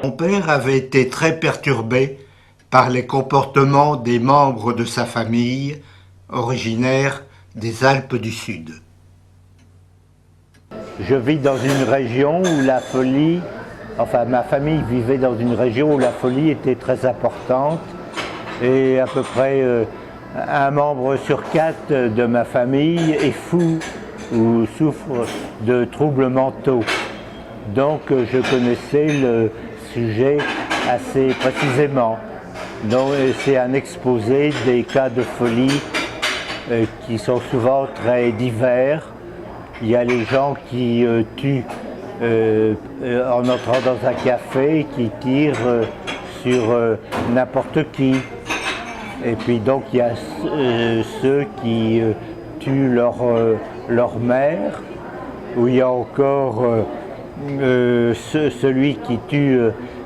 Mon père avait été très perturbé par les comportements des membres de sa famille, originaires des Alpes du Sud. Je vis dans une région où la folie, enfin ma famille vivait dans une région où la folie était très importante et à peu près un membre sur 4 de ma famille est fou ou souffre de troubles mentaux. Donc je connaissais le sujet assez précisément. Donc c'est un exposé des cas de folie qui sont souvent très divers. Il y a les gens qui tuent en entrant dans un café, qui tirent sur n'importe qui. Et puis donc il y a ceux qui tuent leur mère, ou il y a encore celui qui tue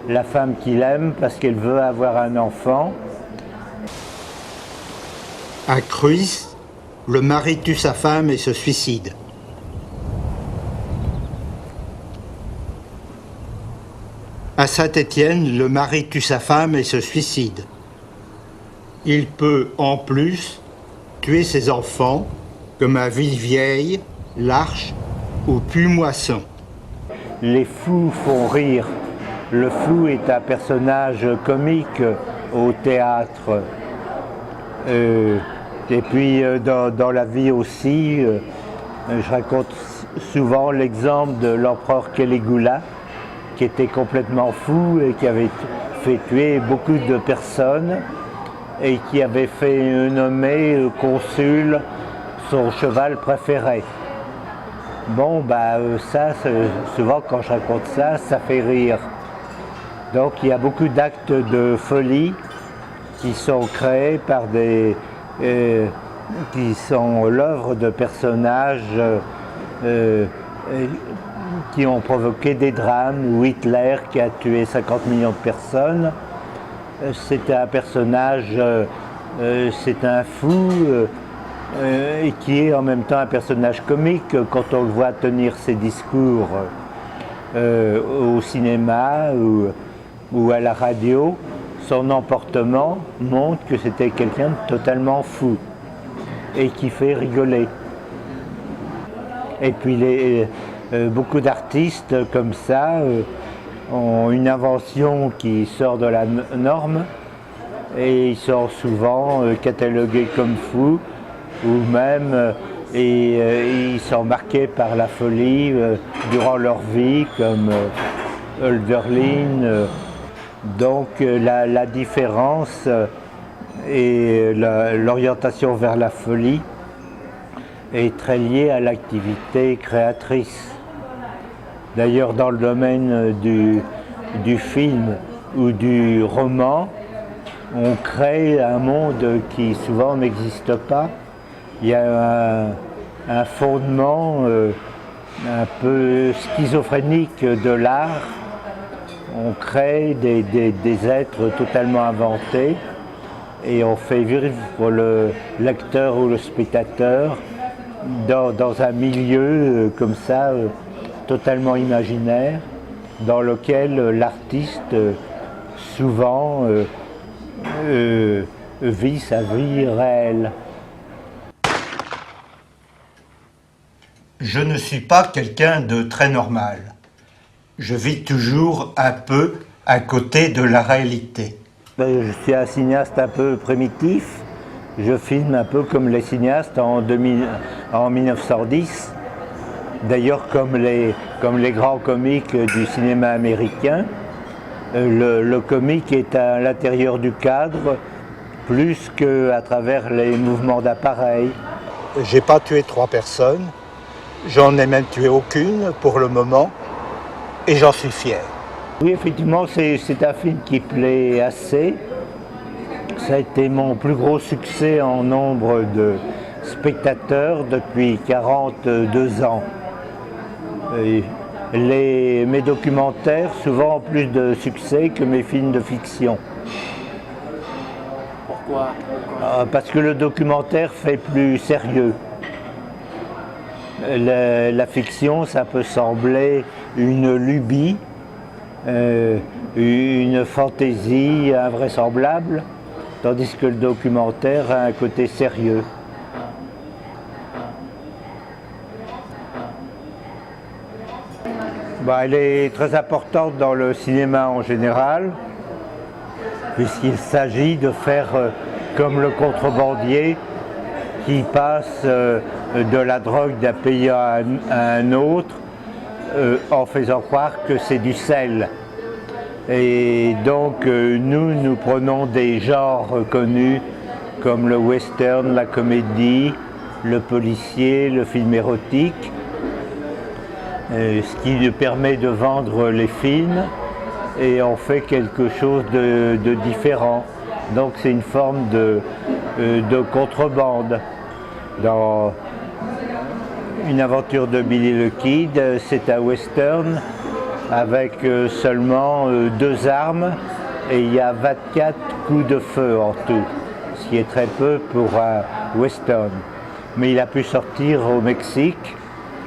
la femme qu'il aime parce qu'elle veut avoir un enfant. À Cruys, le mari tue sa femme et se suicide. À Saint-Étienne, le mari tue sa femme et se suicide. Il peut, en plus, tuer ses enfants, comme à Villevieille, l'Arche ou Puimoisson. Les fous font rire. Le fou est un personnage comique au théâtre. Et puis dans la vie aussi, je raconte souvent l'exemple de l'empereur Caligula, qui était complètement fou et qui avait fait tuer beaucoup de personnes et qui avait fait nommer consul son cheval préféré. Bon, ça, souvent quand je raconte ça, ça fait rire. Donc il y a beaucoup d'actes de folie qui sont créés par qui sont l'œuvre de personnages qui ont provoqué des drames, ou Hitler qui a tué 50 millions de personnes. C'est un personnage, c'est un fou, et qui est en même temps un personnage comique quand on le voit tenir ses discours au cinéma ou à la radio. Son emportement montre que c'était quelqu'un de totalement fou et qui fait rigoler. Et puis beaucoup d'artistes comme ça ont une invention qui sort de la norme et ils sont souvent catalogués comme fous, ou même ils sont marqués par la folie durant leur vie, comme Hölderlin. Donc la différence et l'orientation vers la folie est très liée à l'activité créatrice. D'ailleurs, dans le domaine du film ou du roman, on crée un monde qui souvent n'existe pas. Il y a un fondement un peu schizophrénique de l'art. On crée des êtres totalement inventés et on fait vivre le lecteur ou le spectateur dans un milieu comme ça, totalement imaginaire, dans lequel l'artiste souvent vit sa vie réelle. Je ne suis pas quelqu'un de très normal. Je vis toujours un peu à côté de la réalité. Je suis un cinéaste un peu primitif. Je filme un peu comme les cinéastes en 1910. D'ailleurs, comme les grands comiques du cinéma américain, le comique est à l'intérieur du cadre plus qu'à travers les mouvements d'appareil. J'ai pas tué 3 personnes, j'en ai même tué aucune pour le moment, et j'en suis fier. Oui, effectivement, c'est un film qui plaît assez. Ça a été mon plus gros succès en nombre de spectateurs depuis 42 ans. Mes documentaires, souvent ont plus de succès que mes films de fiction. Pourquoi? Parce que le documentaire fait plus sérieux. La fiction, ça peut sembler une lubie, une fantaisie invraisemblable, tandis que le documentaire a un côté sérieux. Elle est très importante dans le cinéma en général, puisqu'il s'agit de faire comme le contrebandier qui passe de la drogue d'un pays à un autre en faisant croire que c'est du sel. Et donc nous prenons des genres connus comme le western, la comédie, le policier, le film érotique, ce qui nous permet de vendre les films et on fait quelque chose de différent. Donc c'est une forme de contrebande. Dans Une aventure de Billy le Kid, c'est un western avec seulement 2 armes et il y a 24 coups de feu en tout, ce qui est très peu pour un western. Mais il a pu sortir au Mexique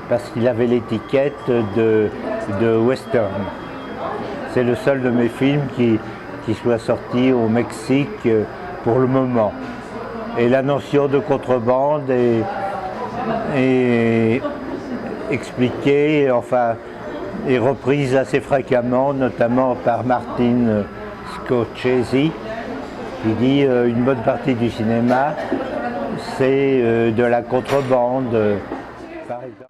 parce qu'il avait l'étiquette de western. C'est le seul de mes films qui soit sorti au Mexique pour le moment. Et la notion de contrebande est expliquée, enfin, est reprise assez fréquemment, notamment par Martin Scorsese, qui dit une bonne partie du cinéma, c'est de la contrebande, par exemple.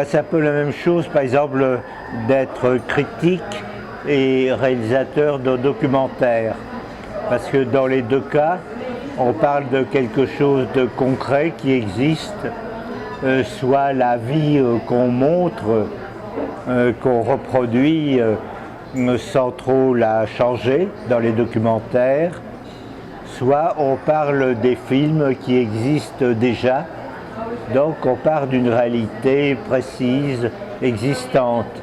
C'est un peu la même chose, par exemple, d'être critique et réalisateur de documentaires. Parce que dans les deux cas, on parle de quelque chose de concret qui existe, soit la vie qu'on montre, qu'on reproduit sans trop la changer dans les documentaires, soit on parle des films qui existent déjà. Donc on part d'une réalité précise, existante.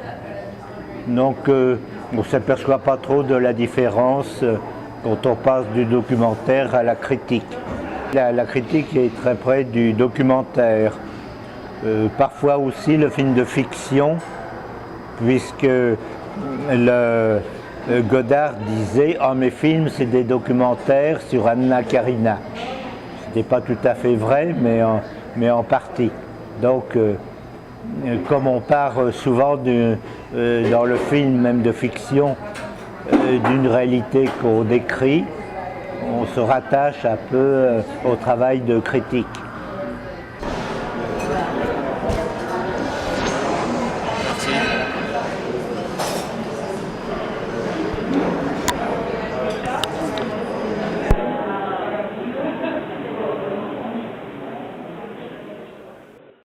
Donc on ne s'aperçoit pas trop de la différence quand on passe du documentaire à la critique. La critique est très près du documentaire. Parfois aussi le film de fiction, puisque Godard disait « mes films, c'est des documentaires sur Anna Karina ». Ce n'était pas tout à fait vrai, mais en partie. Donc, comme on part souvent dans le film, même de fiction, d'une réalité qu'on décrit, on se rattache un peu au travail de critique.